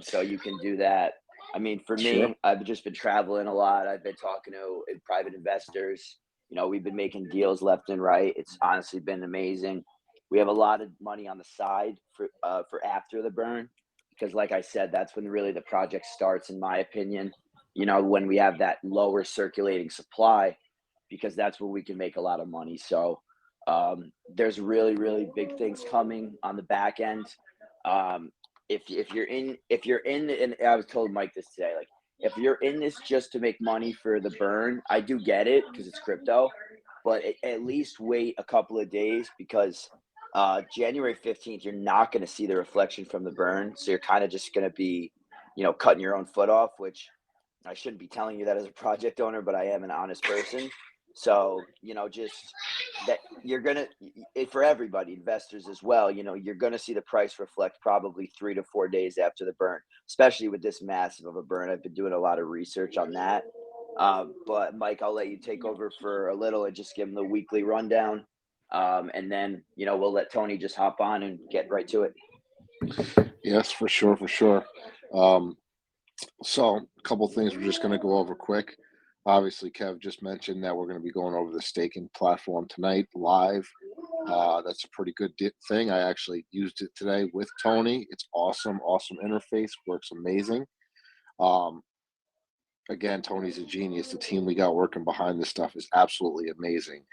So you can do that. I mean, for Sure. me, I've just been traveling a lot. I've been talking to private investors. We've been making deals left and right. It's honestly been amazing. We have a lot of money on the side for after the burn, because, like I said, that's when really the project starts, in my opinion. When we have that lower circulating supply, because that's where we can make a lot of money. So there's really, really big things coming on the back end. Um, if you're in, and I was told Mike this today, like, if you're in this just to make money for the burn, I do get it because it's crypto, but at least wait a couple of days, because January 15th, you're not going to see the reflection from the burn. So you're kind of just going to be, cutting your own foot off, which I shouldn't be telling you that as a project owner, but I am an honest person. So, just that you're going to, for everybody, investors as well, you're going to see the price reflect probably 3 to 4 days after the burn, especially with this massive of a burn. I've been doing a lot of research on that. But Mike, I'll let you take over for a little and just give them the weekly rundown. And then, we'll let Tony just hop on and get right to it. Yes, for sure, for sure. Um, so a couple things we're just going to go over quick. Obviously, Kev just mentioned that we're going to be going over the staking platform tonight live. That's a pretty good thing. I actually used it today with Tony. It's awesome, awesome interface. Works amazing. Um, Again, Tony's a genius. The team we got working behind this stuff is absolutely amazing.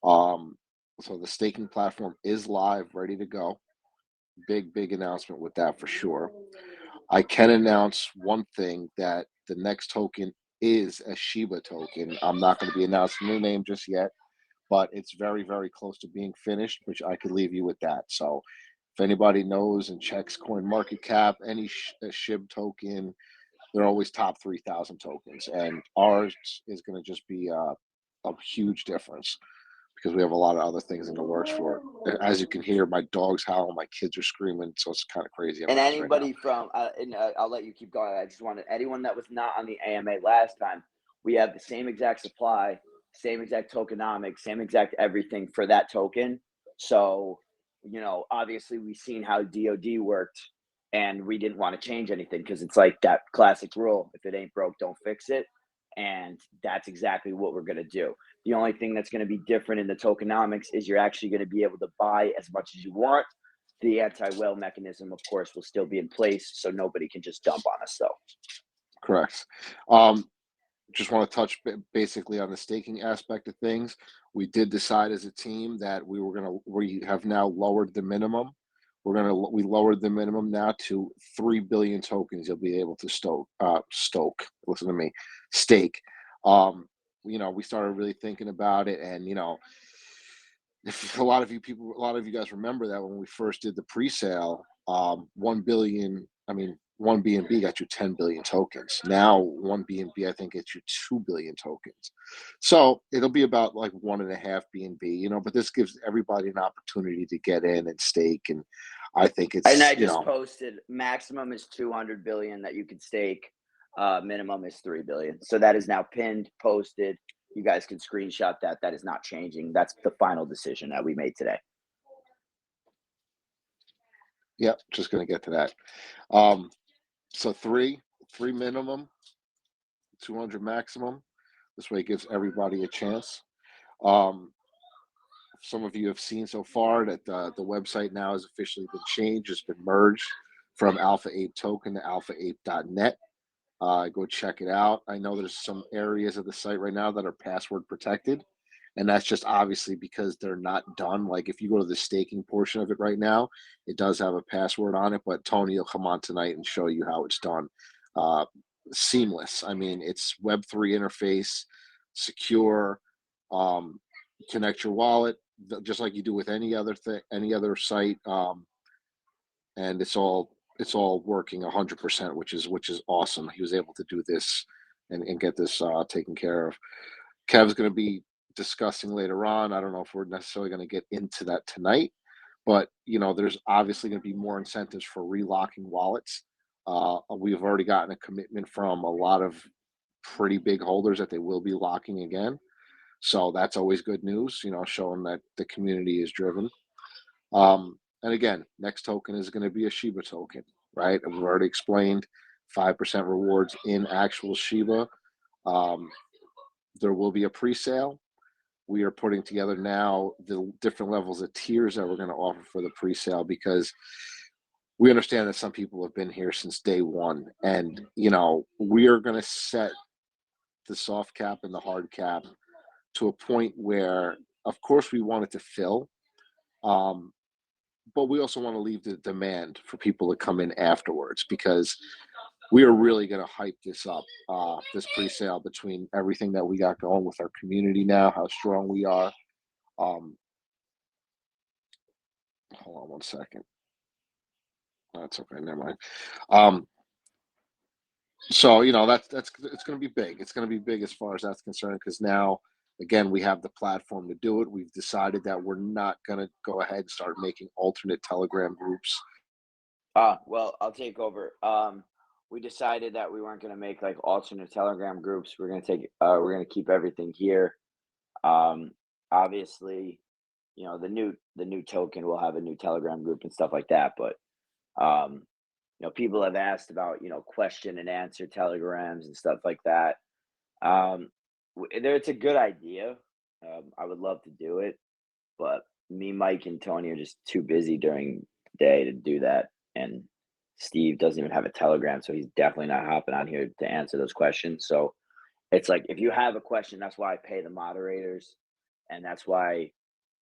Um, so the staking platform is live, ready to go. Big announcement with that for sure. I can announce one thing, that the next token is a Shiba token. I'm not going to be announcing the name just yet, but it's very close to being finished, which I could leave you with that. So if anybody knows and checks coin market cap, any SHIB token, they're always top 3,000 tokens, and ours is going to just be a huge difference, because we have a lot of other things in the works for it. As you can hear, my dog's howling, my kids are screaming, so it's kind of crazy And upstairs right now. anybody from, and I'll let you keep going. I just wanted anyone that was not on the AMA last time. We have the same exact supply, same exact tokenomics, same exact everything for that token. So, obviously we've seen how DoD worked, and we didn't want to change anything because it's like that classic rule: if it ain't broke, don't fix it. And that's exactly what we're going to do. The only thing that's going to be different in the tokenomics is you're actually going to be able to buy as much as you want. The anti-whale mechanism, of course, will still be in place, so nobody can just dump on us, though. Correct. Just want to touch basically on the staking aspect of things. We did decide as a team that we have now lowered the minimum. We lowered the minimum now to 3 billion tokens you'll be able to listen to me, stake. We started really thinking about it, and if a lot of you guys remember that when we first did the pre-sale, 1 billion, I mean, one BNB got you 10 billion tokens. Now one BNB, I think, gets you 2 billion tokens. So it'll be about like 1.5 BNB, but this gives everybody an opportunity to get in and stake. And I think And it's, I just posted, maximum is 200 billion that you could stake. Minimum is 3 billion. So that is now pinned, posted. You guys can screenshot that. That is not changing. That's the final decision that we made today. yeah, just going to get to that. So three minimum, 200 maximum. This way it gives everybody a chance. Some of you have seen so far that the website now has officially been changed. It's been merged from Alpha Ape Token to alphaape.net. Go check it out. I know there's some areas of the site right now that are password protected, and that's just obviously because they're not done. Like if you go to the staking portion of it right now, it does have a password on it, but Tony will come on tonight and show you how it's done. Seamless. I mean, it's Web3 interface, secure, connect your wallet just like you do with any other site, and it's all working 100%, which is awesome. He was able to do this and get this taken care of. Kev's going to be discussing later on. I don't know if we're necessarily going to get into that tonight, but there's obviously going to be more incentives for relocking wallets. We've already gotten a commitment from a lot of pretty big holders that they will be locking again. So that's always good news, showing that the community is driven. And again, next token is going to be a SHIBA token. right? And we've already explained 5% rewards in actual Shiba. There will be a pre-sale. We are putting together now the different levels of tiers that we're going to offer for the pre-sale, because we understand that some people have been here since day one, and we are going to set the soft cap and the hard cap to a point where, of course, we want it to fill, but we also want to leave the demand for people to come in afterwards, because we are really going to hype this up, this pre-sale, between everything that we got going with our community now, how strong we are. Hold on one second. That's okay, never mind. So that's it's going to be big. It's going to be big as far as that's concerned, because now, again, we have the platform to do it. We've decided that we're not going to go ahead and start making alternate Telegram groups. Well, I'll take over. We decided that we weren't going to make like alternate Telegram groups. We're going to keep everything here. Obviously, the new token will have a new Telegram group and stuff like that. But people have asked about question and answer telegrams and stuff like that. It's a good idea. I would love to do it, but me, Mike, and Tony are just too busy during the day to do that. And Steve doesn't even have a Telegram, so he's definitely not hopping on here to answer those questions. So it's like, if you have a question, that's why I pay the moderators, and that's why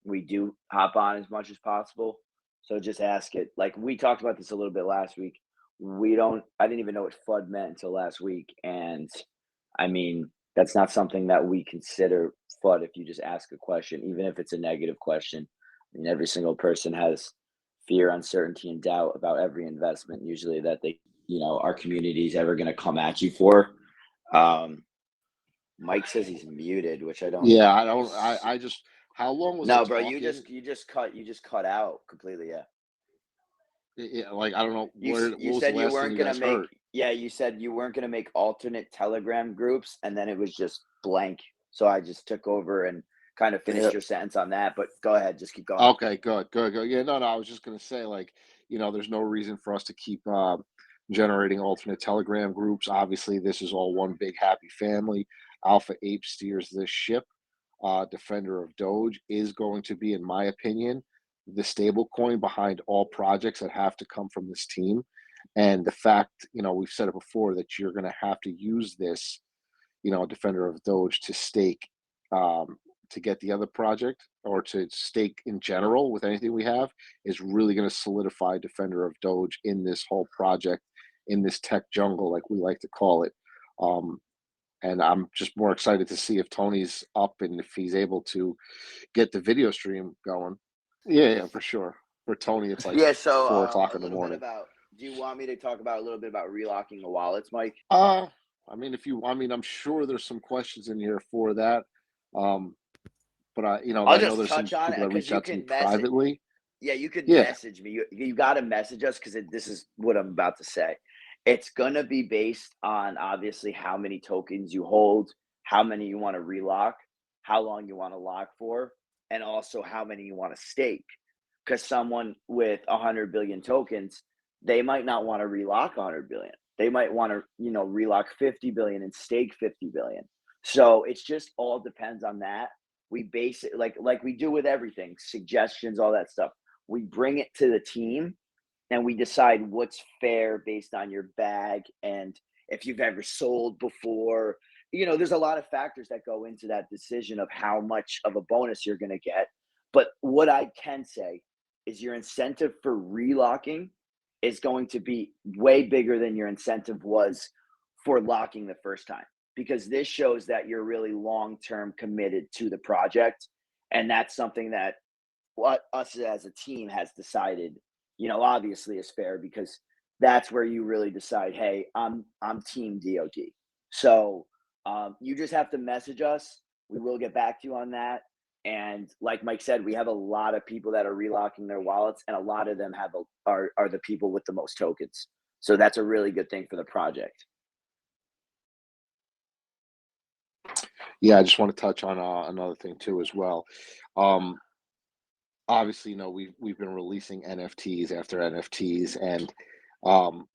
we do hop on as much as possible. So just ask it. Like, we talked about this a little bit last week. I didn't even know what FUD meant until last week. And I mean, that's not something that we consider FUD if you just ask a question, even if it's a negative question. I mean, every single person has fear, uncertainty, and doubt about every investment, usually, that our community is ever going to come at you for. Mike says he's muted, which I don't. Yeah, I don't. I just. How long was no, I bro? talking? You just cut out completely. Yeah. Yeah, like, I don't know. You said you weren't gonna make. Yeah, you said you weren't gonna make alternate Telegram groups, and then it was just blank. So I just took over and kind of finished your sentence on that. But go ahead, just keep going. Okay, good. Yeah, no, I was just gonna say, like, there's no reason for us to keep generating alternate Telegram groups. Obviously, this is all one big happy family. Alpha Ape steers this ship. Defender of Doge is going to be, in my opinion, the stable coin behind all projects that have to come from this team. And the fact, we've said it before, that you're going to have to use this, Defender of Doge to stake, to get the other project, or to stake in general with anything we have, is really going to solidify Defender of Doge in this whole project, in this tech jungle, like we like to call it. And I'm just more excited to see if Tony's up and if he's able to get the video stream going. Yeah, for sure. For Tony, it's like So 4 o'clock in the morning. Do you want me to talk about a little bit about relocking the wallets, Mike? I mean, I'm sure there's some questions in here for that. But I know there's some people that reach out to me privately. Yeah, you could message me. You got to message us, because this is what I'm about to say. It's going to be based on, obviously, how many tokens you hold, how many you want to relock, how long you want to lock for, and also how many you want to stake. Because someone with 100 billion tokens, they might not want to relock 100 billion. They might want to, relock 50 billion and stake 50 billion. So it's just all depends on that. We base it like we do with everything, suggestions, all that stuff. We bring it to the team, and we decide what's fair based on your bag, and if you've ever sold before. There's a lot of factors that go into that decision of how much of a bonus you're going to get. But what I can say is your incentive for relocking is going to be way bigger than your incentive was for locking the first time, because this shows that you're really long-term committed to the project. And that's something that us as a team has decided, obviously is fair, because that's where you really decide, hey, I'm team DOD. So you just have to message us. We will get back to you on that. And like Mike said, we have a lot of people that are relocking their wallets, and a lot of them are the people with the most tokens. So that's a really good thing for the project. Yeah, I just want to touch on another thing too as well. Obviously, we've been releasing NFTs after NFTs, and Um,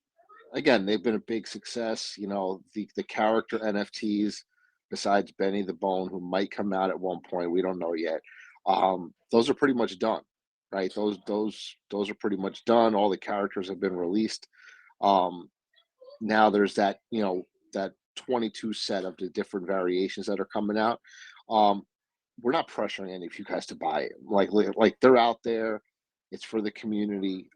Again, they've been a big success. The character NFTs, besides Benny the Bone, who might come out at one point, we don't know yet. Those are pretty much done, right? Those are pretty much done. All the characters have been released. Um, Now there's that 22 set of the different variations that are coming out. Um, we're not pressuring any of you guys to buy it. Like they're out there. It's for the community.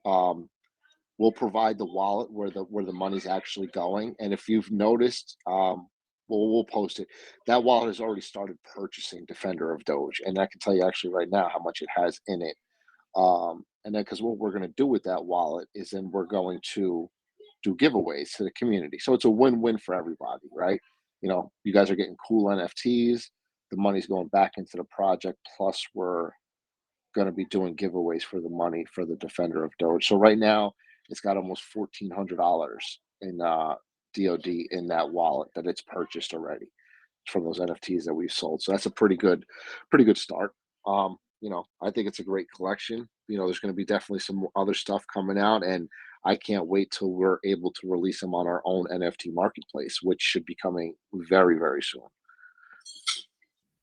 We'll provide the wallet where the money's actually going. And if you've noticed, we'll post it. That wallet has already started purchasing Defender of Doge, and I can tell you actually right now how much it has in it. And then because what we're going to do with that wallet is then we're going to do giveaways to the community. So it's a win-win for everybody, right? You guys are getting cool NFTs. The money's going back into the project. Plus, we're going to be doing giveaways for the money for the Defender of Doge. So right now, it's got almost $1,400 in DoD in that wallet that it's purchased already from those NFTs that we've sold. So that's a pretty good start. I think it's a great collection. There's going to be definitely some other stuff coming out, and I can't wait till we're able to release them on our own NFT marketplace, which should be coming very, very soon.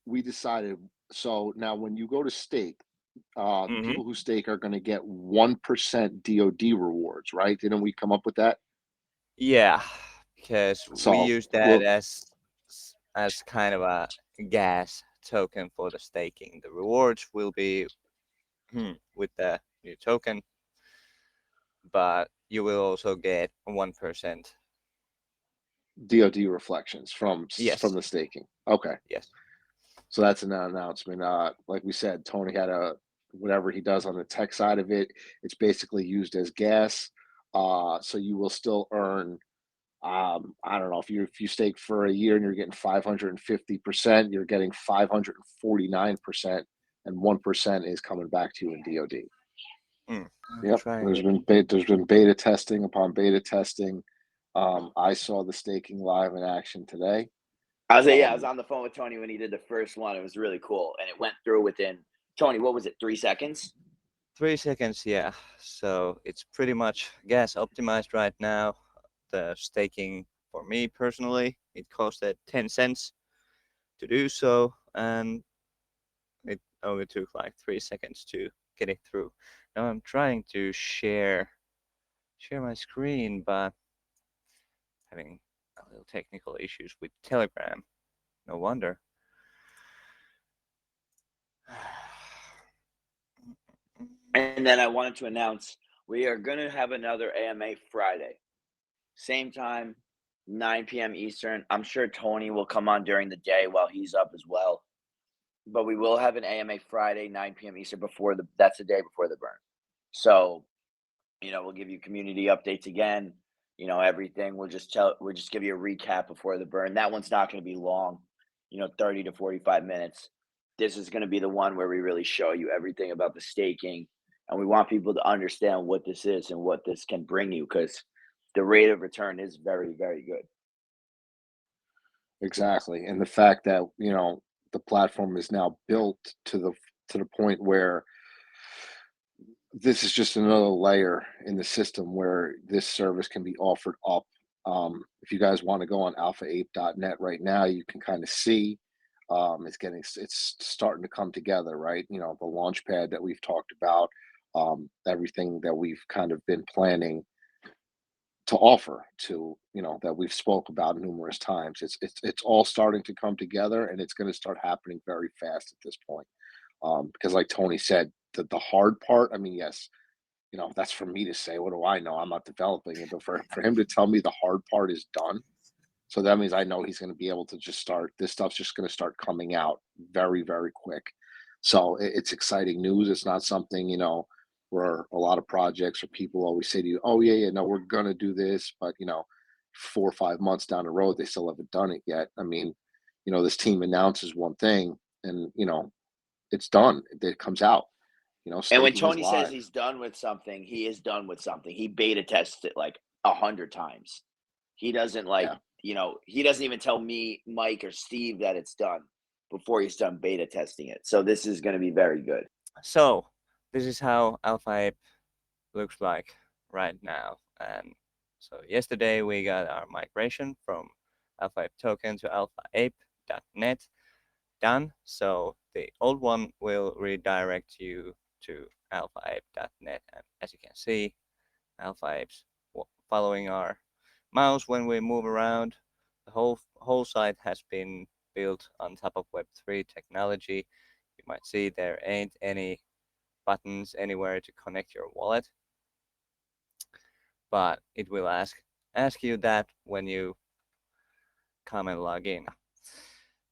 We decided. So now when you go to stake, the Hmm. people who stake are going to get 1% DoD rewards, right? Didn't we come up with that? Yeah, because we So, use that well, as kind of a gas token for the staking. The rewards will be with the new token, but you will also get 1%. DoD reflections from Yes, the staking. Okay, yes. so that's an announcement. Like we said, Tony had whatever he does on the tech side of it. It's basically used as gas. So you will still earn. I don't know if you stake for a year and you're getting 550%, you're getting 549%, and 1% is coming back to you in DoD. I'm Yep, trying there's to. been beta testing upon beta testing. I saw the staking live in action today. I was on the phone with Tony when he did the first one. It was really cool, and it went through within Tony. What was it? 3 seconds. 3 seconds, yeah. So it's pretty much gas optimized right now. The staking for me personally, it costed 10 cents to do so, and it only took like 3 seconds to get it through. Now I'm trying to share my screen, but having a little technical issues with Telegram. No wonder. And then I wanted to announce we are going to have another AMA Friday, same time, 9 p.m. Eastern. I'm sure Tony will come on during the day while he's up as well. But we will have an AMA Friday, 9 p.m. Eastern that's the day before the burn. So, we'll give you community updates again, everything. We'll just give you a recap before the burn. That one's not going to be long, 30 to 45 minutes. This is going to be the one where we really show you everything about the staking. And we want people to understand what this is and what this can bring you, because the rate of return is very, very good. Exactly, and the fact that the platform is now built to the point where this is just another layer in the system where this service can be offered up. If you guys want to go on alphaape.net right now, you can kind of see it's starting to come together, right? The launch pad that we've talked about, everything that we've kind of been planning to offer to that we've spoke about numerous times. It's all starting to come together, and it's going to start happening very fast at this point. Because like Tony said, the hard part, I mean, yes, that's for me to say. What do I know? I'm not developing it, but for him to tell me the hard part is done, so that means I know he's going to be able to just start. This stuff's just going to start coming out very, very quick. So it's exciting news. It's not something where a lot of projects or people always say to you, "Oh yeah, yeah, no, we're going to do this," but 4 or 5 months down the road, they still haven't done it yet. I mean, this team announces one thing, and it's done. It comes out. And when Staking is Tony says live. he's done with something, he is done with something. He beta tests it like 100 times. He doesn't Yeah, he doesn't even tell me, Mike, or Steve that it's done before he's done beta testing it. So this is going to be very good. So this is how Alpha Ape looks like right now, and So yesterday we got our migration from Alpha Ape token to alphaape.net done. So the old one will redirect you to alphaape.net, and as you can see, Alpha Apes following our mouse when we move around. The whole site has been built on top of Web3 technology. You might see there ain't any buttons anywhere to connect your wallet, but it will ask you that when you come and log in.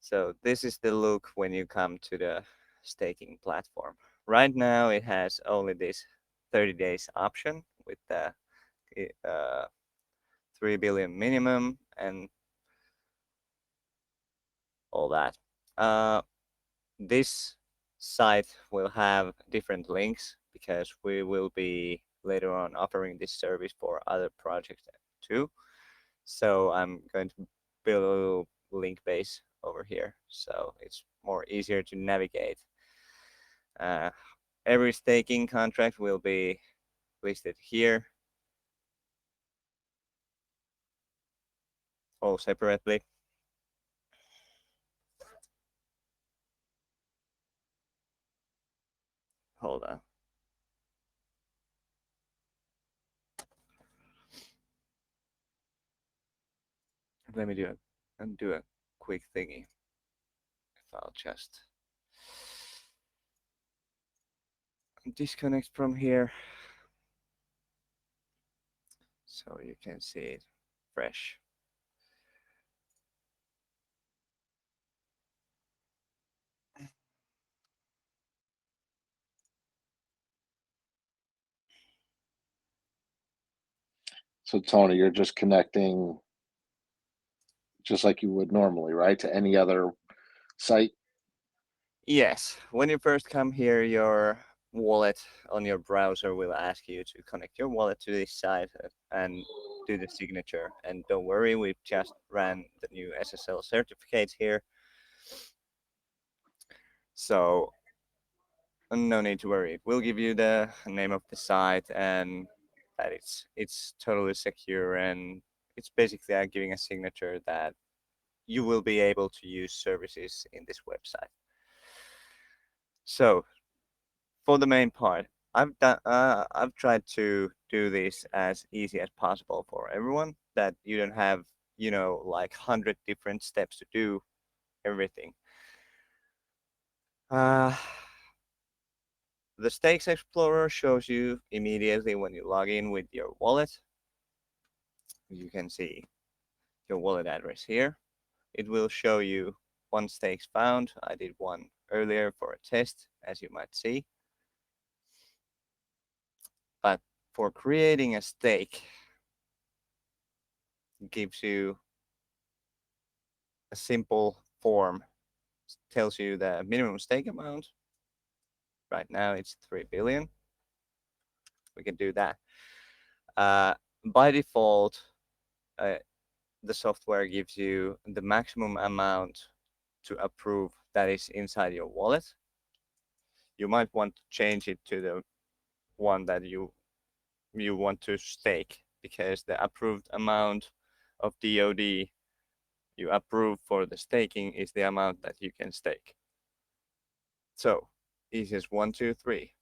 So this is the look when you come to the staking platform. Right now it has only this 30 days option with the 3 billion minimum and all that. This site will have different links because we will be later on offering this service for other projects too. So I'm going to build a little link base over here so it's more easier to navigate. Every staking contract will be listed here all separately. Hold on. Let me do a quick thingy. If I'll just disconnect from here so you can see it fresh. So Tony, you're just connecting just like you would normally, right? To any other site. Yes, when you first come here, your wallet on your browser will ask you to connect your wallet to this site and do the signature. And don't worry, we've just ran the new SSL certificates here. So no need to worry. We'll give you the name of the site and that it's totally secure, and it's basically giving a signature that you will be able to use services in this website. So for the main part, I've tried to do this as easy as possible for everyone, that you don't have, like 100 different steps to do everything. The Stakes Explorer shows you immediately when you log in with your wallet. You can see your wallet address here. It will show you one stakes found. I did one earlier for a test, as you might see. But for creating a stake, it gives you a simple form. It tells you the minimum stake amount. Right now it's 3 billion. We can do that. By default, the software gives you the maximum amount to approve that is inside your wallet. You might want to change it to the one that you want to stake, because the approved amount of DOD you approve for the staking is the amount that you can stake. So easiest 1, 2, 3.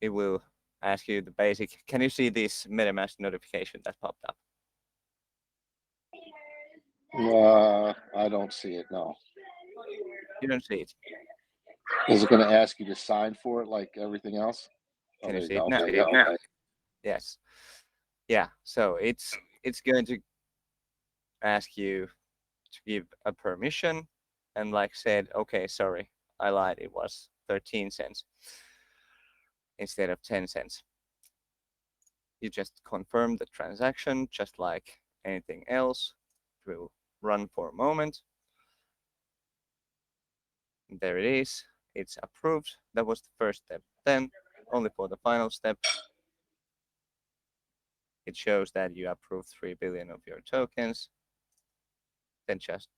It will ask you the basic. Can you see this MetaMask notification that popped up? I don't see it. No. You don't see it. Is it going to ask you to sign for it like everything else? Can Oh, you there you see go. it now? Okay. Yes. Yeah. So it's going to ask you to give a permission, and like said, okay, sorry, I lied. It was 13 cents instead of 10 cents. You just confirm the transaction, just like anything else. It will run for a moment. There it is. It's approved. That was the first step. Then, only for the final step, it shows that you approved 3 billion of your tokens. Then just,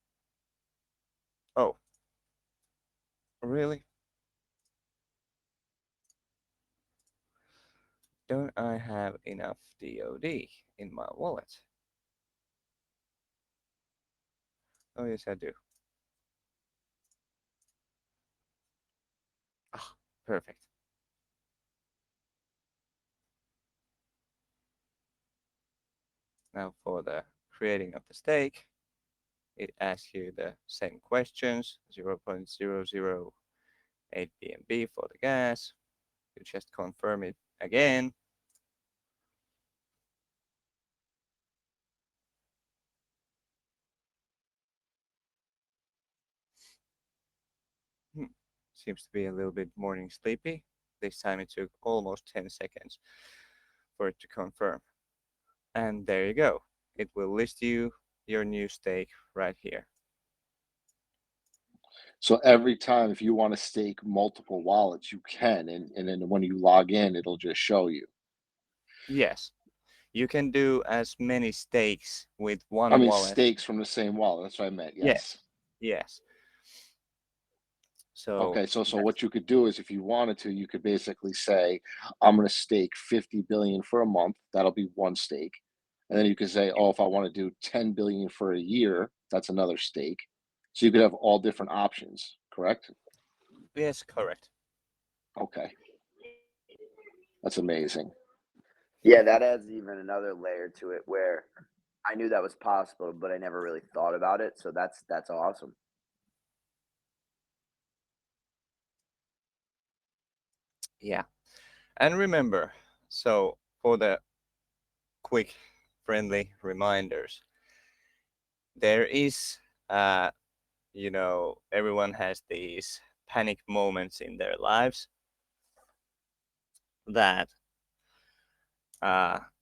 oh, really? don't I have enough DOD in my wallet? Oh, yes, I do. Ah, perfect. Now for the creating of the stake, it asks you the same questions, 0.008 BNB for the gas. You just confirm it again. Seems to be a little bit morning sleepy. This time it took almost 10 seconds for it to confirm. And there you go. It will list you your new stake right here. So every time, if you want to stake multiple wallets, you can, and then when you log in, it'll just show you. Yes, you can do as many stakes with one I mean, wallet. stakes from the same wallet. That's what I meant. Yes. Yes. So Okay, so what you could do is, if you wanted to, you could basically say, I'm going to stake 50 billion for a month. That'll be one stake. And then you could say, oh, if I want to do 10 billion for a year, that's another stake. So you could have all different options, correct? yes, correct. Okay. That's amazing. Yeah, that adds even another layer to it where I knew that was possible, but I never really thought about it. So that's awesome. Yeah. And remember, so for the quick, friendly reminders, there is, everyone has these panic moments in their lives that,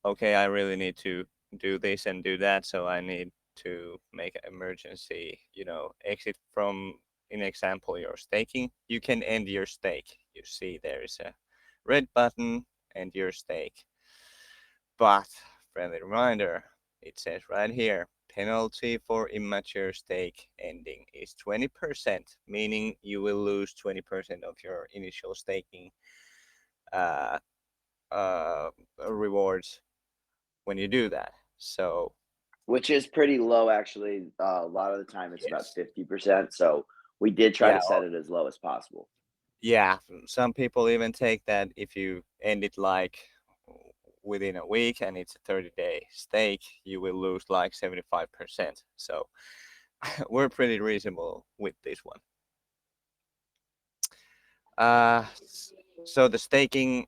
okay, I really need to do this and do that, so I need to make an emergency, exit from, in example, your staking. You can end your stake. You see there is a red button, end your stake. But, friendly reminder, it says right here, penalty for immature stake ending is 20%, meaning you will lose 20% of your initial staking uh, rewards when you do that. So, Which is pretty low, actually. A lot of the time, it's about yes. 50%. So we did try Yeah, to set it as low as possible. yeah. Some people even take that if you end it like within a week and it's a 30-day stake, you will lose like 75%. So we're pretty reasonable with this one. So the staking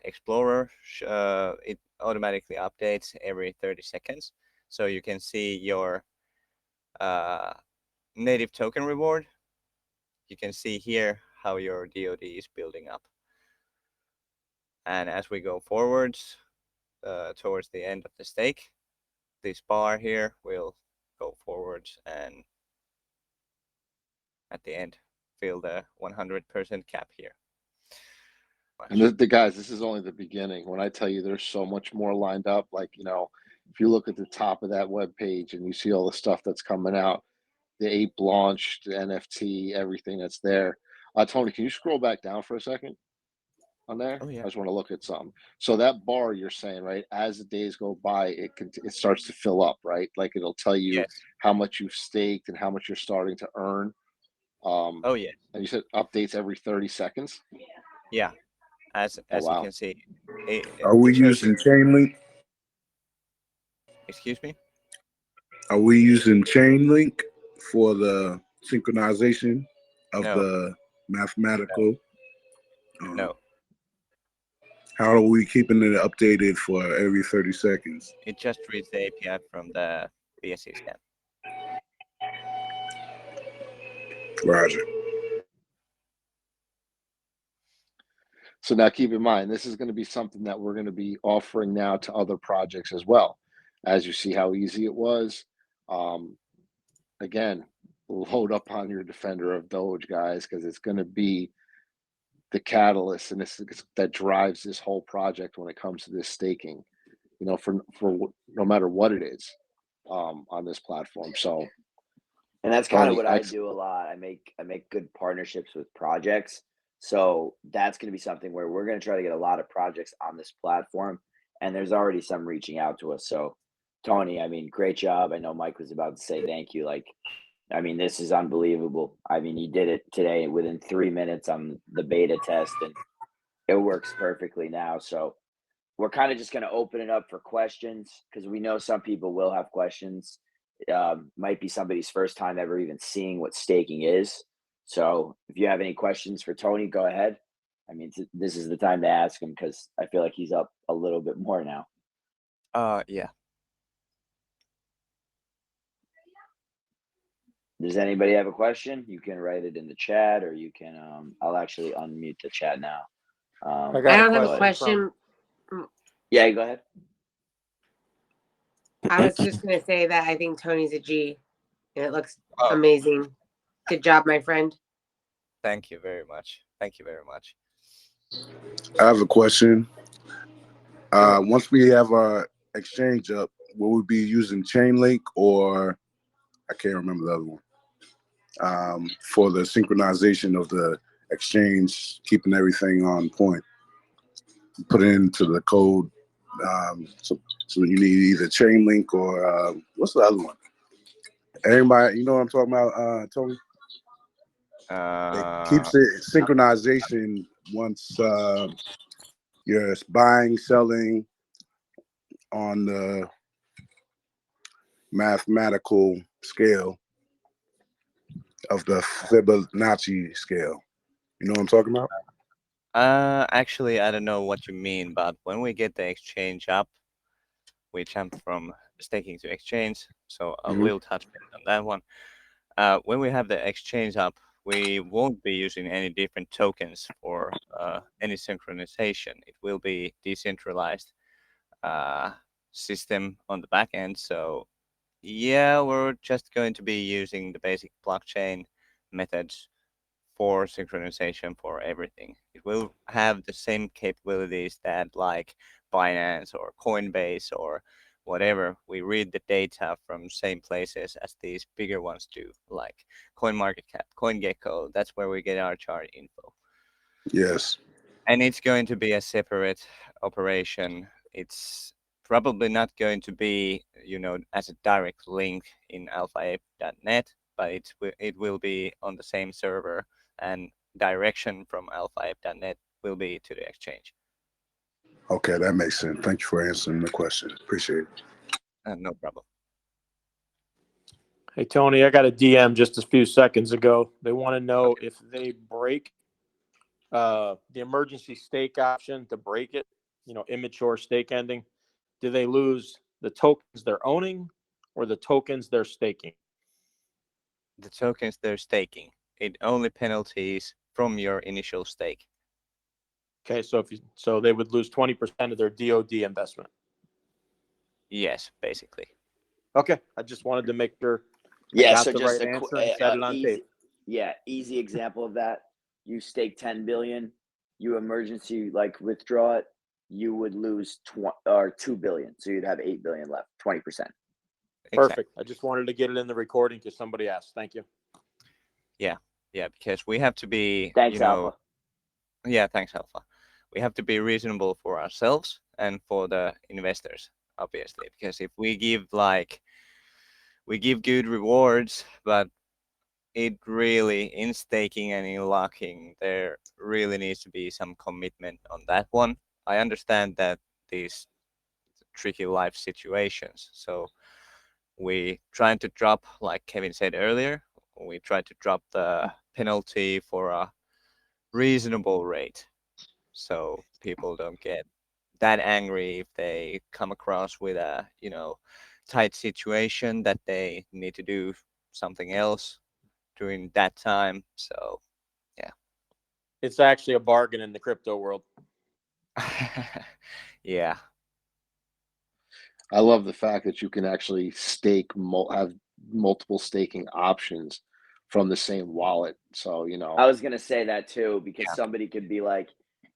explorer, it automatically updates every 30 seconds. So you can see your uh, native token reward. You can see here how your DOD is building up. And as we go forwards towards the end of the stake, this bar here will go forwards and at the end fill the 100% cap here. And the guys, this is only the beginning. When I tell you there's so much more lined up, like, if you look at the top of that web page and you see all the stuff that's coming out, the ape launch, the NFT, everything that's there. Tony, can you scroll back down for a second on there? Oh, yeah. I just want to look at something. So that bar you're saying, right? As the days go by, it starts to fill up, right? Like it'll tell you Yes. how much you've staked and how much you're starting to earn. Oh, yeah. And you said updates every 30 seconds. Yeah. As Oh you wow. can see, Are we it shows you. using Chainlink? Excuse me? Are we using Chainlink for the synchronization of No, the mathematical? no. How are we keeping it updated for every 30 seconds? It just reads the API from the BSC scan. Roger. So now keep in mind, this is going to be something that we're going to be offering now to other projects as well. As you see how easy it was. Again, load up on your defender of Doge, guys, because it's going to be the catalyst and that drives this whole project when it comes to this staking, for no matter what it is, on this platform. So, And that's kind of Tony, what I do a lot. I make good partnerships with projects. So that's going to be something where we're going to try to get a lot of projects on this platform. And there's already some reaching out to us. So, Tony, I mean, great job. I know Mike was about to say thank you. Like, I mean, this is unbelievable. I mean, you did it today within 3 minutes on the beta test, and it works perfectly now. So, we're kind of just going to open it up for questions because we know some people will have questions. Might be somebody's first time ever even seeing what staking is. So if you have any questions for Tony, go ahead. I mean, this is the time to ask him because I feel like he's up a little bit more now. Yeah. Does anybody have a question? You can write it in the chat, or you can. I'll actually unmute the chat now. I don't have a question. Yeah, go ahead. I was just going to say that I think Tony's a G, and it looks Oh. amazing. Good job, my friend. Thank you very much. Thank you very much. I have a question. Once we have our exchange up, will we be using Chainlink or I can't remember the other one for the synchronization of the exchange, keeping everything on point? Put it into the code. So you need either Chainlink or what's the other one? Everybody, you know what I'm talking about, Tony? It keeps it synchronization once you're buying, selling on the mathematical scale of the Fibonacci scale. You know what I'm talking about? Actually, I don't know what you mean, but when we get the exchange up, we jump from staking to exchange. So a little touch on that one. When we have the exchange up, we won't be using any different tokens for any synchronization. It will be decentralized system on the back end. So yeah, we're just going to be using the basic blockchain methods for synchronization for everything. It will have the same capabilities that like Binance or Coinbase or whatever. We read the data from same places as these bigger ones do, like CoinMarketCap, CoinGecko. That's where we get our chart info. Yes. And it's going to be a separate operation. It's probably not going to be, as a direct link in alphaape.net, but it will be on the same server, and direction from alphaape.net will be to the exchange. Okay, that makes sense. Thank you for answering the question. Appreciate it. No problem. Hey, Tony, I got a DM just a few seconds ago. They want to know if they break the emergency stake option to break it, immature stake ending, do they lose the tokens they're owning or the tokens they're staking? The tokens they're staking. It only penalties from your initial stake. Okay, so they would lose 20% of their DOD investment. Yes, basically. Okay, I just wanted to make sure Yeah, I got so the just right answer and said it on tape. Yeah, easy example of that. You stake 10 billion, you emergency withdraw it, you would lose 2 billion. So you'd have 8 billion left, 20%. Perfect. Exactly. I just wanted to get it in the recording because somebody asked. Thank you. Yeah, because we have to be, Thanks, Alpha. Yeah, thanks, Alpha. We have to be reasonable for ourselves and for the investors, obviously, because if we give good rewards, but it really, in staking and in locking, there really needs to be some commitment on that one. I understand that these tricky life situations, so we trying to drop, like Kevin said earlier, we try to drop the penalty for a reasonable rate, so people don't get that angry if they come across with a tight situation that they need to do something else during that time. So yeah, it's actually a bargain in the crypto world. Yeah, I love the fact that you can actually have multiple staking options from the same wallet. So, I was gonna say that too, because somebody could be like,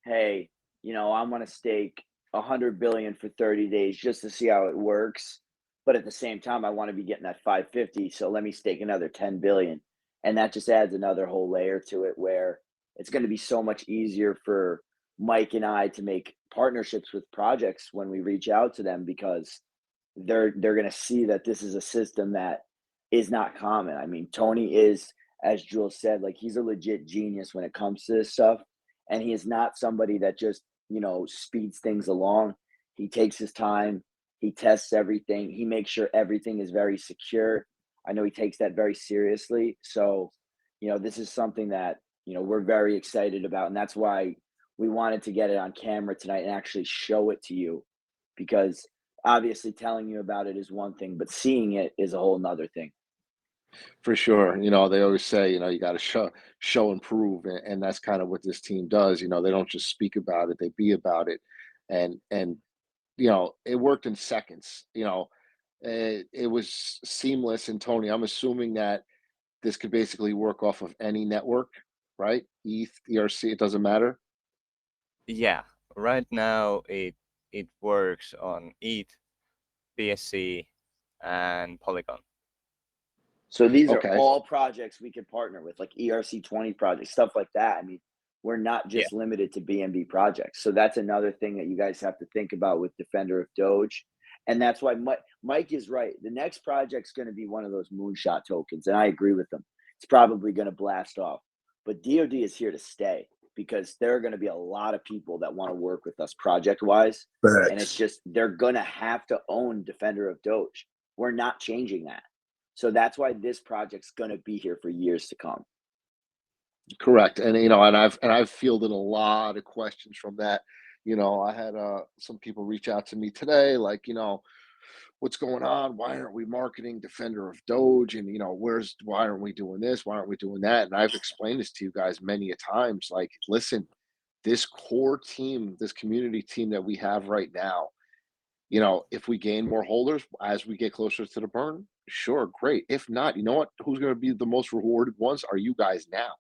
hey, I want to stake 100 billion for 30 days just to see how it works. But at the same time, I want to be getting that 550. So let me stake another 10 billion. And that just adds another whole layer to it where it's going to be so much easier for Mike and I to make partnerships with projects when we reach out to them, because they're going to see that this is a system that is not common. I mean, Tony is, as Jules said, like, he's a legit genius when it comes to this stuff, and he is not somebody that just, you know, speeds things along. He takes his time, he tests everything, he makes sure everything is very secure. I know he takes that very seriously. So, you know, this is something that, you know, we're very excited about, and that's why we wanted to get it on camera tonight and actually show it to you, because obviously telling you about it is one thing, but seeing it is a whole nother thing. For sure. You know, they always say, you know, you got to show and prove, and that's kind of what this team does. You know, they don't just speak about it, they be about it. And you know, it worked in seconds. You know, it was seamless. And Tony, I'm assuming that this could basically work off of any network, right? ETH, ERC, it doesn't matter. Yeah, right now it works on ETH, BSC, and Polygon. So these are Okay. all projects we could partner with, like ERC20 projects, stuff like that. I mean, we're not just limited to BNB projects. So that's another thing that you guys have to think about with Defender of Doge. And that's why Mike is right. The next project's going to be one of those moonshot tokens, and I agree with him. It's probably going to blast off. But DoD is here to stay, because there are going to be a lot of people that want to work with us project-wise. Facts. And it's just, they're going to have to own Defender of Doge. We're not changing that. So that's why this project's going to be here for years to come. Correct. And you know, and I've fielded a lot of questions from that. You know, I had some people reach out to me today, like, you know, what's going on? Why aren't we marketing Defender of Doge? And you know, why aren't we doing this? Why aren't we doing that? And I've explained this to you guys many a times. Like, listen, this core team, this community team that we have right now, you know, if we gain more holders as we get closer to the burn, sure, great. If not, you know what? Who's going to be the most rewarded ones are you guys now.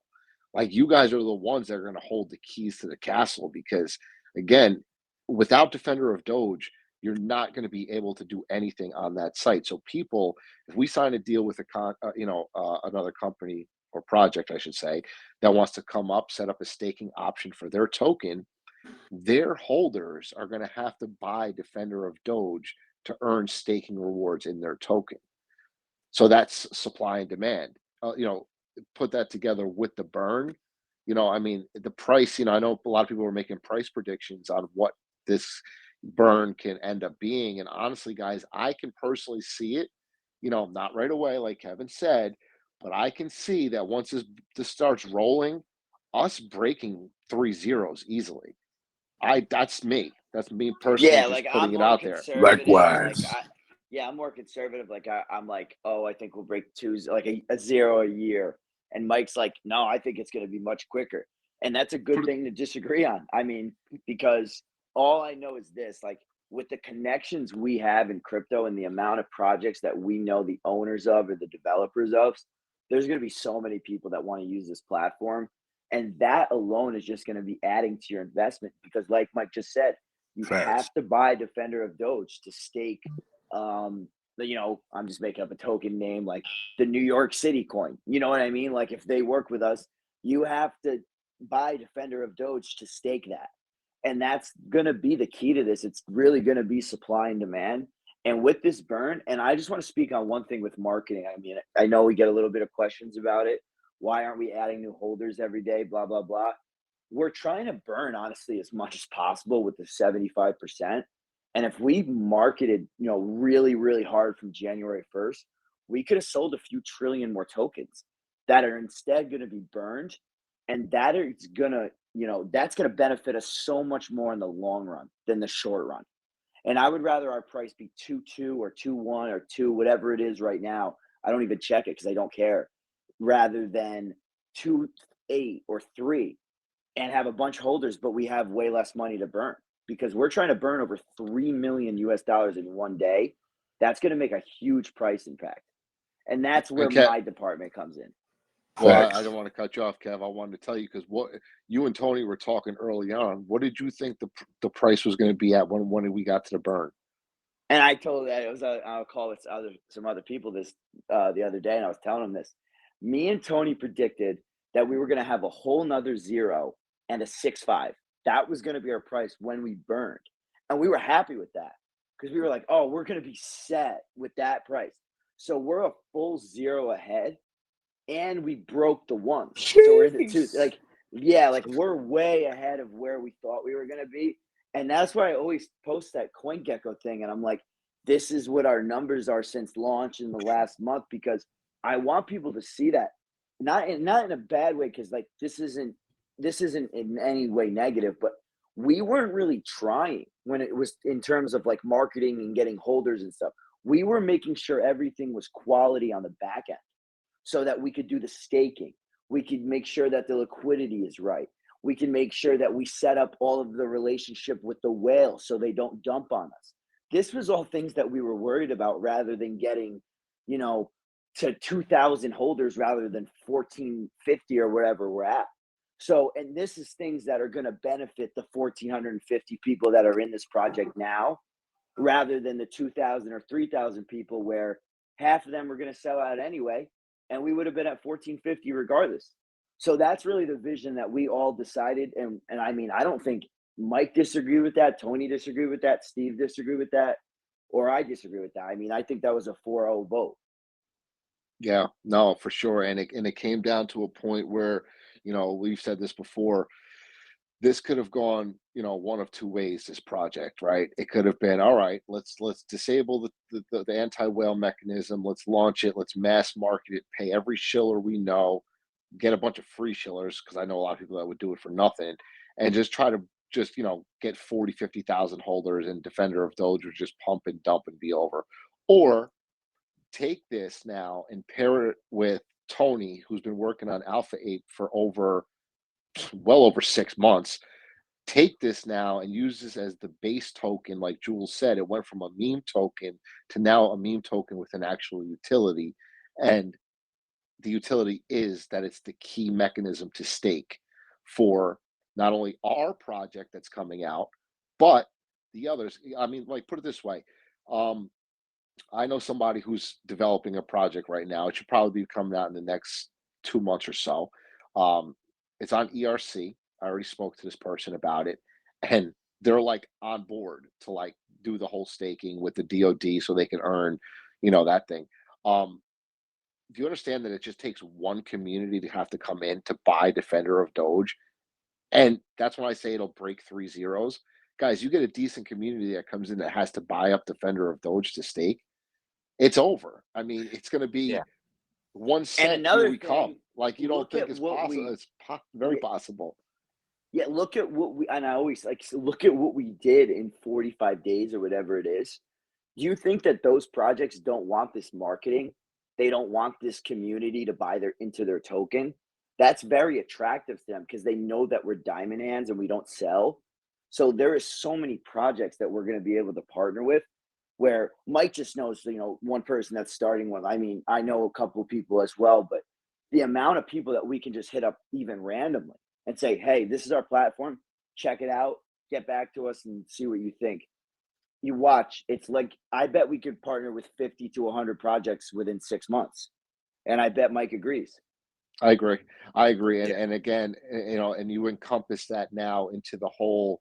Like, you guys are the ones that are going to hold the keys to the castle, because again, without Defender of Doge, you're not going to be able to do anything on that site. So people, if we sign a deal with another company or project, I should say, that wants to come up, set up a staking option for their token, their holders are going to have to buy Defender of Doge to earn staking rewards in their token. So that's supply and demand. You know, put that together with the burn. You know, I mean, the price. You know, I know a lot of people are making price predictions on what this burn can end up being, and honestly, guys, I can personally see it. You know, not right away, like Kevin said, but I can see that once this starts rolling, us breaking 3 zeros easily. That's me. That's me personally, Yeah, just like, putting I'm it more out there. conservative. Like, Likewise. I'm more conservative. Like, I'm like, oh, I think we'll break twos, like a zero a year. And Mike's like, no, I think it's going to be much quicker. And that's a good thing to disagree on. I mean, because all I know is this, like, with the connections we have in crypto and the amount of projects that we know the owners of or the developers of, there's going to be so many people that want to use this platform. And that alone is just going to be adding to your investment, because like Mike just said, you Facts. have to buy Defender of Doge to stake. You know, I'm just making up a token name, like the New York City coin. You know what I mean? Like, if they work with us, you have to buy Defender of Doge to stake that. And that's going to be the key to this. It's really going to be supply and demand. And with this burn, and I just want to speak on one thing with marketing. I mean, I know we get a little bit of questions about it. Why aren't we adding new holders every day? Blah, blah, blah. We're trying to burn, honestly, as much as possible with the 75%. And if we marketed, you know, really, really hard from January 1st, we could have sold a few trillion more tokens that are instead going to be burned. And that is going to, you know, that's going to benefit us so much more in the long run than the short run. And I would rather our price be 2.2 or 2.1 or 2, whatever it is right now. I don't even check it because I don't care, rather than 2.8 or 3 and have a bunch of holders, but we have way less money to burn, because we're trying to burn over $3 million in one day. That's going to make a huge price impact. And that's where Okay. my department comes in. Well, Facts. I don't want to cut you off, Kev. I wanted to tell you, because what you and Tony were talking early on. What did you think the price was going to be at when we got to the burn? And I told that it was I'll call with some other people this the other day, and I was telling them this. Me and Tony predicted that we were going to have a whole nother zero and a 6.5. That was going to be our price when we burned. And we were happy with that because we were like, oh, we're going to be set with that price. So we're a full zero ahead and we broke the ones. So we're in the two. Like, yeah, like we're way ahead of where we thought we were going to be. And that's why I always post that CoinGecko thing. And I'm like, this is what our numbers are since launch in the last month, because I want people to see that. Not in a bad way, because like this isn't in any way negative, but we weren't really trying when it was in terms of like marketing and getting holders and stuff. We were making sure everything was quality on the back end so that we could do the staking. We could make sure that the liquidity is right. We can make sure that we set up all of the relationship with the whale so they don't dump on us. This was all things that we were worried about, rather than getting, you know, to 2,000 holders rather than 1,450 or wherever we're at. So, and this is things that are going to benefit the 1,450 people that are in this project now, rather than the 2,000 or 3,000 people where half of them were going to sell out anyway, and we would have been at 1,450 regardless. So that's really the vision that we all decided. And I mean, I don't think Mike disagreed with that, Tony disagreed with that, Steve disagreed with that, or I disagree with that. I mean, I think that was a 4-0 vote. Yeah, no, for sure. And it came down to a point where, you know, we've said this before, this could have gone, you know, one of two ways, this project, right? It could have been, all right, let's disable the anti-whale mechanism, let's launch it, let's mass market it, pay every shiller we know, get a bunch of free shillers, because I know a lot of people that would do it for nothing, and just try to just, you know, get 40, 50,000 holders, and Defender of Doge would just pump and dump and be over. Or take this now and pair it with Tony, who's been working on Alpha Ape for well over 6 months. Take this now and use this as the base token. Like Jules said, it went from a meme token to now a meme token with an actual utility. And the utility is that it's the key mechanism to stake for not only our project that's coming out, but the others. I mean, like, put it this way. I know somebody who's developing a project right now. It should probably be coming out in the next 2 months or so. It's on ERC. I already spoke to this person about it, and they're like on board to like do the whole staking with the DoD so they can earn, you know, that thing. Do you understand that it just takes one community to have to come in to buy Defender of Doge? And that's when I say it'll break 3 zeros. Guys, you get a decent community that comes in that has to buy up Defender of Doge to stake, it's over. I mean, it's going to be Yeah. 1 And cent, here another we come. thing, Like, you don't look think at it's what possible? we, It's very yeah, possible. yeah, look at what we, and I always like, so look at what we did in 45 days or whatever it is. Do you think that those projects don't want this marketing? They don't want this community to buy into their token. That's very attractive to them because they know that we're diamond hands and we don't sell. So there is so many projects that we're going to be able to partner with, where Mike just knows, you know, one person that's starting one. I mean, I know a couple of people as well, but the amount of people that we can just hit up even randomly and say, hey, this is our platform, check it out, get back to us and see what you think. You watch, it's like, I bet we could partner with 50 to 100 projects within 6 months. And I bet Mike agrees. I agree. I agree. Yeah. And again, you know, and you encompass that now into the whole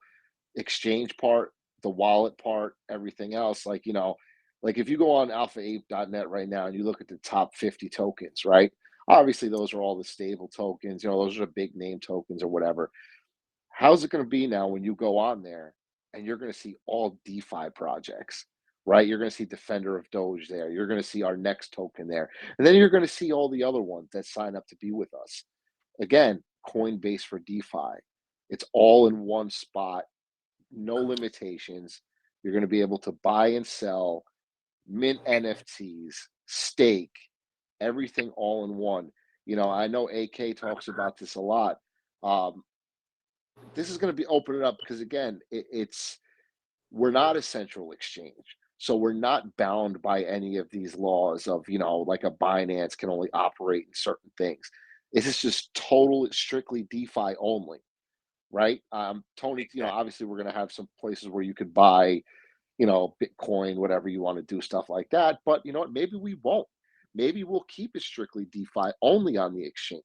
exchange part, the wallet part, everything else. Like, you know, like if you go on alphaape.net right now and you look at the top 50 tokens, right? Obviously, those are all the stable tokens, you know, those are the big name tokens or whatever. How's it going to be now when you go on there and you're going to see all DeFi projects, right? You're going to see Defender of Doge there. You're going to see our next token there. And then you're going to see all the other ones that sign up to be with us. Again, Coinbase for DeFi. It's all in one spot, no limitations. You're going to be able to buy and sell, mint NFTs, stake, everything all in one. You know, I know AK talks about this a lot. Um, this is going to be opening up because again, we're not a central exchange, so we're not bound by any of these laws of, you know, like a Binance can only operate in certain things. This is just total, strictly DeFi only, right? Tony, you know, Exactly. obviously we're going to have some places where you could buy, you know, Bitcoin, whatever you want to do, stuff like that. But you know what? Maybe we won't. Maybe we'll keep it strictly DeFi only on the exchange.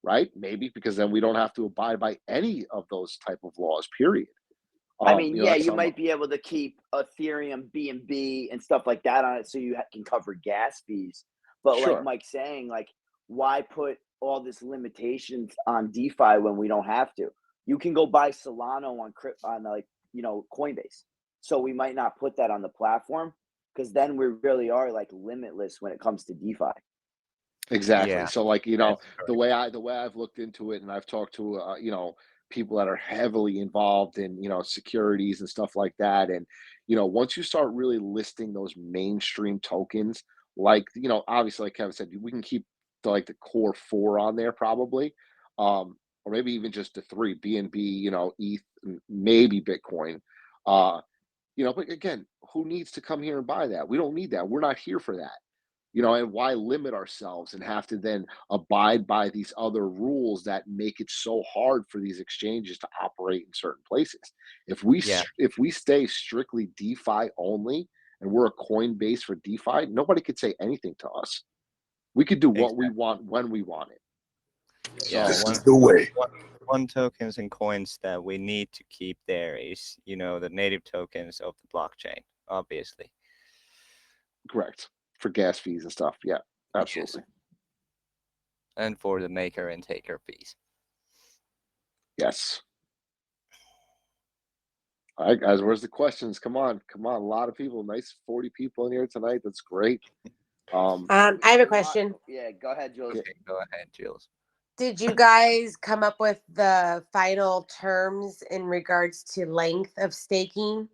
right? Maybe, because then we don't have to abide by any of those type of laws, period. I mean, yeah, that's you something. might be able to keep Ethereum BNB and stuff like that on it, so you can cover gas fees. But like Sure. Mike's saying, like, why put all this limitations on DeFi when we don't have to? You can go buy Solana on like, you know, Coinbase. So we might not put that on the platform, because then we really are like limitless when it comes to DeFi. Exactly. Yeah, So like, you know, that's the correct. way I've looked into it, and I've talked to you know, people that are heavily involved in, you know, securities and stuff like that. And, you know, once you start really listing those mainstream tokens, like, you know, obviously, like Kevin said, we can keep like the core four on there probably. Or maybe even just the three, BNB, you know, ETH, maybe Bitcoin. Uh, you know, but again, who needs to come here and buy that? We don't need that. We're not here for that. You know, and why limit ourselves and have to then abide by these other rules that make it so hard for these exchanges to operate in certain places? Yeah, If we stay strictly DeFi only, and we're a Coinbase for DeFi, nobody could say anything to us. We could do what we exactly. want when we want it. Yeah, So This is the way. one tokens and coins that we need to keep there is, you know, the native tokens of the blockchain, obviously. correct, for gas fees and stuff. Yeah, Yes. absolutely. And for the maker and taker fees. Yes. All right, guys, where's the questions? Come on, come on. A lot of people, nice 40 people in here tonight. That's great. I have a question. Yeah, go ahead, Jules. Okay, go ahead, Jules. Did you guys come up with the final terms in regards to length of staking?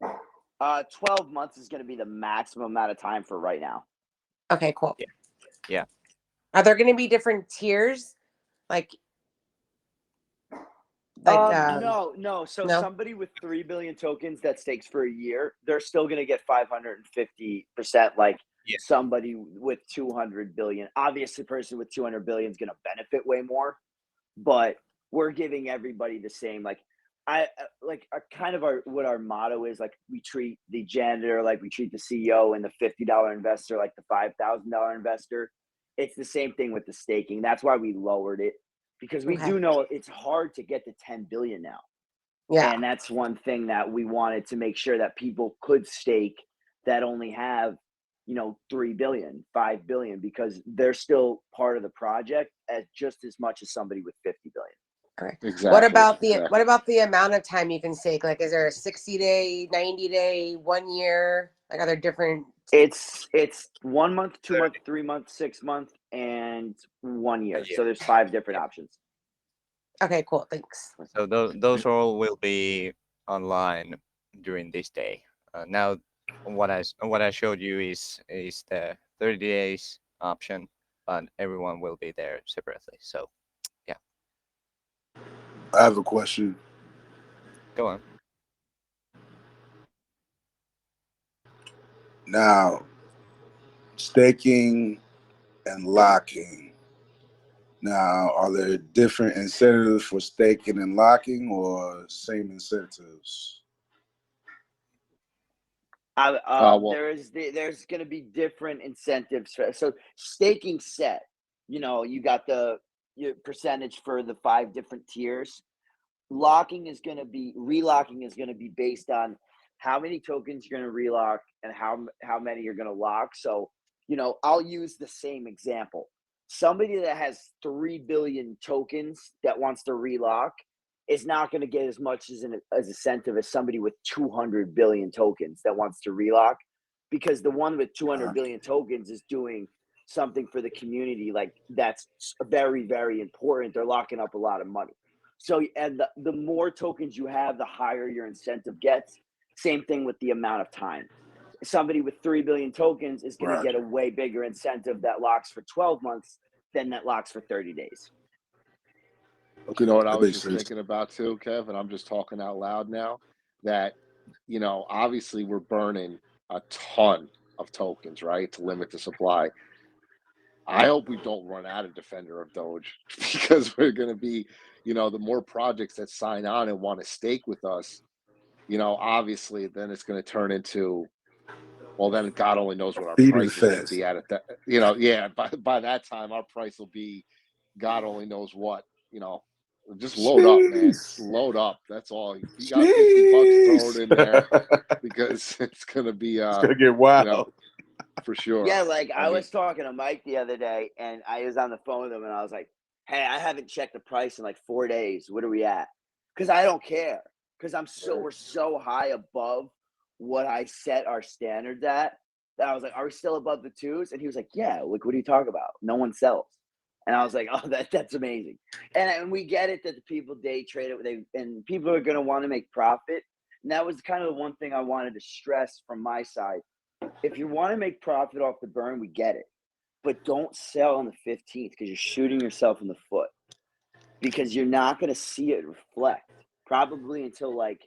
12 months is going to be the maximum amount of time for right now. Okay, cool. Yeah. Yeah. Are there going to be different tiers? Like No. So no? somebody with 3 billion tokens that stakes for a year, they're still going to get 550%. Like Yeah. somebody with 200 billion. Obviously, a person with 200 billion is going to benefit way more, but we're giving everybody the same. Like kind of what our motto is. Like, we treat the janitor like we treat the CEO, and the $50 investor like the $5,000 investor. It's the same thing with the staking. That's why we lowered it, because we Okay. do know it's hard to get to 10 billion now. Yeah. And that's one thing that we wanted to make sure that people could stake that only have, you know, 3 billion, 5 billion, because they're still part of the project as just as much as somebody with 50 billion. Okay. exactly. What about the amount of time you can stake? Like, is there a 60-day, 90-day, 1 year? Like, are there different? It's 1 month, 2 month, 3 month, 6 month, and 1 year. year. So there's 5 different Yeah. options. Okay, cool. Thanks. So those all will be online during this day. Now, what I showed you is the 30 days option, but everyone will be there separately. So yeah, I have a question. go on. Now, staking and locking. Now, are there different incentives for staking and locking, or same incentives? Well, There's going to be different incentives. So staking set, you know, you got your percentage for the 5 different tiers. Relocking is going to be based on how many tokens you're going to relock and how many you're going to lock. So, you know, I'll use the same example. Somebody that has 3 billion tokens that wants to relock is not going to get as much as incentive as somebody with 200 billion tokens that wants to relock, because the one with 200 billion tokens is doing something for the community, like that's very, very important. They're locking up a lot of money. So, and the more tokens you have, the higher your incentive gets. Same thing with the amount of time. Somebody with 3 billion tokens is going to Right. get a way bigger incentive that locks for 12 months than that locks for 30 days. you know what I That was makes just sense. thinking about too, Kev, and I'm just talking out loud now, that, you know, obviously we're burning a ton of tokens, right, to limit the supply. I hope we don't run out of Defender of Doge, because we're going to be, you know, the more projects that sign on and want to stake with us, you know, obviously then it's going to turn into, well, then God only knows what our Feed price it is going to fast. be at that. You know, yeah. By that time, our price will be God only knows what. You know, just load up, man. Just Jeez. load up. That's all. If you got $50, throw it Jeez. in there because it's going to be, It's gonna get you wild. know, for sure. Yeah, like I I mean, was talking to Mike the other day, and I was on the phone with him, and I was like, "Hey, I haven't checked the price in like 4 days. What are we at?" Because I don't care. Because we're so high above what I set our standards at that I was like, "Are we still above the twos?" And he was like, "Yeah." Like, what are you talking about? No one sells. And I was like, "Oh, that's amazing." And we get it that the people day trade it, and people are going to want to make profit. And that was kind of the one thing I wanted to stress from my side. If you want to make profit off the burn, we get it. But don't sell on the 15th because you're shooting yourself in the foot because you're not going to see it reflect probably until like,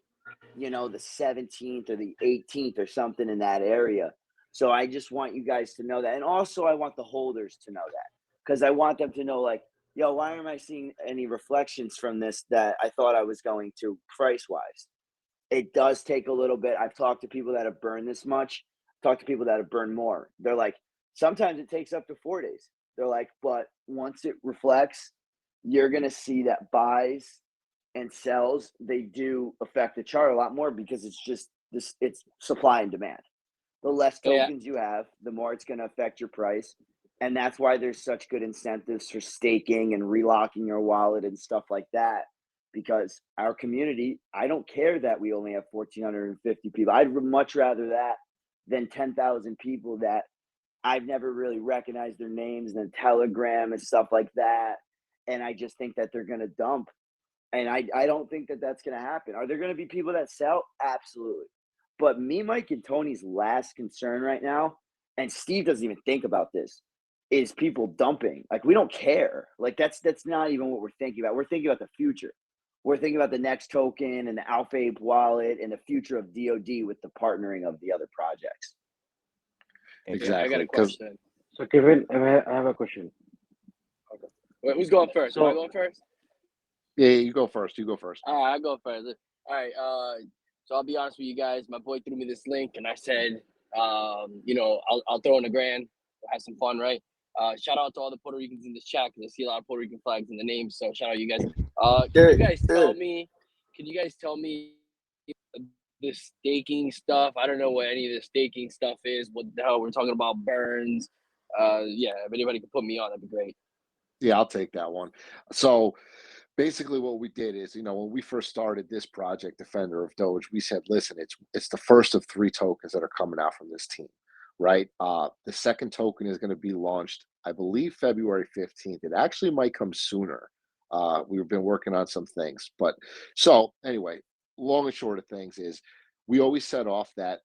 the 17th or the 18th or something in that area. So I just want you guys to know that. And also, I want the holders to know that because I want them to know, like, yo, why am I seeing any reflections from this that I thought I was going to price wise? It does take a little bit. I've talked to people that have burned this much, talked to people that have burned more. They're like, sometimes it takes up to 4 days. They're like, but once it reflects, you're going to see that buys and sells, they do affect the chart a lot more because it's just this, it's supply and demand. The less tokens you have, the more it's going to affect your price. And that's why there's such good incentives for staking and relocking your wallet and stuff like that. Because our community, I don't care that we only have 1,450 people. I'd much rather that than 10,000 people that I've never really recognized their names than Telegram and stuff like that. And I just think that they're going to dump. And I don't think that that's going to happen. Are there going to be people that sell? Absolutely. But me, Mike, and Tony's last concern right now, and Steve doesn't even think about this, is people dumping. Like, we don't care. Like, that's not even what we're thinking about. We're thinking about the future. We're thinking about the next token and the Alpha Ape wallet and the future of DoD with the partnering of the other projects. exactly. I got a 'Cause- question. So Kevin, I have a question. Wait, who's going first? Am I going first? yeah, you go first. You go first. All right, I'll go first. All right, so I'll be honest with you guys. My boy threw me this link, and I said, I'll throw in $1,000. We'll have some fun, right? Shout out to all the Puerto Ricans in this chat because I see a lot of Puerto Rican flags in the name. So shout out you guys. Can you guys tell me? Can you guys tell me the staking stuff? I don't know what any of the staking stuff is. What the hell we're talking about? Burns. Yeah, if anybody could put me on, that'd be great. Yeah, I'll take that one. So basically what we did is, when we first started this project, Defender of Doge, we said, listen, it's the first of 3 tokens that are coming out from this team, right? The second token is going to be launched, I believe, February 15th. It actually might come sooner. We've been working on some things. But so anyway, long and short of things is we always set off that,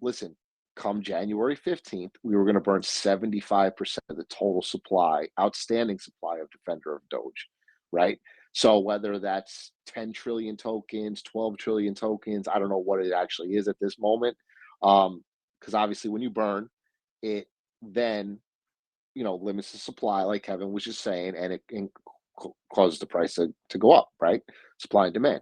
listen, come January 15th, we were going to burn 75% of the total outstanding supply of Defender of Doge, right? So whether that's 10 trillion tokens, 12 trillion tokens, I don't know what it actually is at this moment. Because obviously when you burn, it then, limits the supply, like Kevin was just saying, and it causes the price to go up, right? Supply and demand.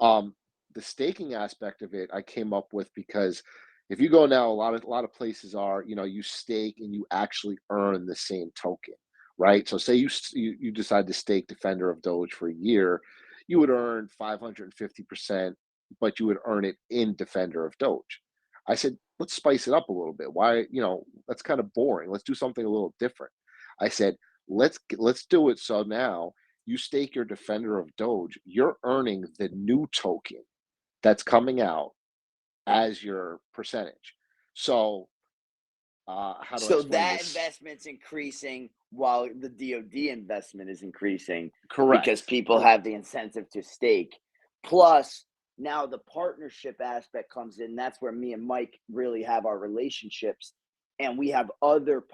The staking aspect of it, I came up with because if you go now, a lot of places are, you stake and you actually earn the same token, right? So say you decide to stake Defender of Doge for a year, you would earn 550%, but you would earn it in Defender of Doge. I said, let's spice it up a little bit. Why, that's kind of boring. Let's do something a little different. I said, let's do it. So now you stake your Defender of Doge, you're earning the new token that's coming out as your percentage. So how do I So explain that this? investment's increasing while the DoD investment is increasing. Correct. Because people have the incentive to stake. Plus, now the partnership aspect comes in. That's where me and Mike really have our relationships. And we have other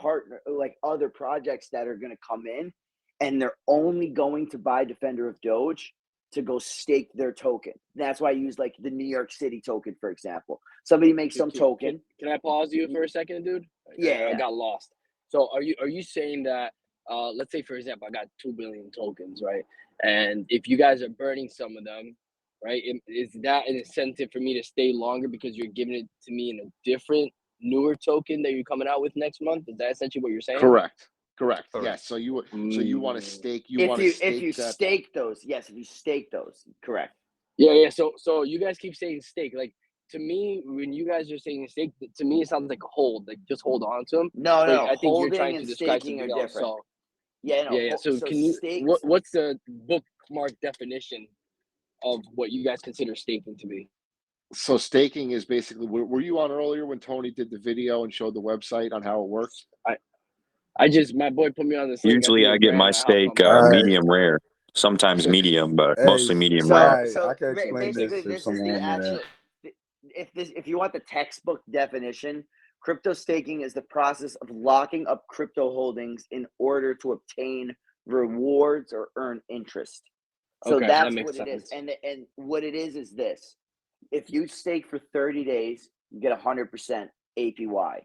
other projects that are going to come in, and they're only going to buy Defender of Doge to go stake their token. That's why I use like the New York City token, for example. Somebody makes some token. Can I pause you for a second, dude? Yeah. I got lost. So are you saying that let's say for example I got 2 billion tokens, right? And if you guys are burning some of them, right, is that an incentive for me to stay longer because you're giving it to me in a different newer token that you're coming out with next month? Is that essentially what you're saying? Correct. Correct. Yes. So you want to stake. You If want you to stake if you that. stake those, yes, if you stake those, correct. Yeah. So you guys keep saying stake. Like, to me, when you guys are saying stake, to me it sounds like a hold. Like, just hold on to them. No, Like, no, I think you're holding trying to and describe staking are something else. different. So Yeah, no. yeah. So can you stakes? what's the bookmark definition of what you guys consider staking to be? So staking is basically. Were you on earlier when Tony did the video and showed the website on how it works? My boy put me on this link. Usually I threw a get grand my and I hopped steak on board. medium rare, sometimes medium, but Hey, mostly medium So, rare. I can explain basically, this if this is someone the want me to. actual. If you want the textbook definition, crypto staking is the process of locking up crypto holdings in order to obtain rewards or earn interest. So Okay, that's that makes what it is. sense. And what it is this: if you stake for 30 days, you get 100% APY.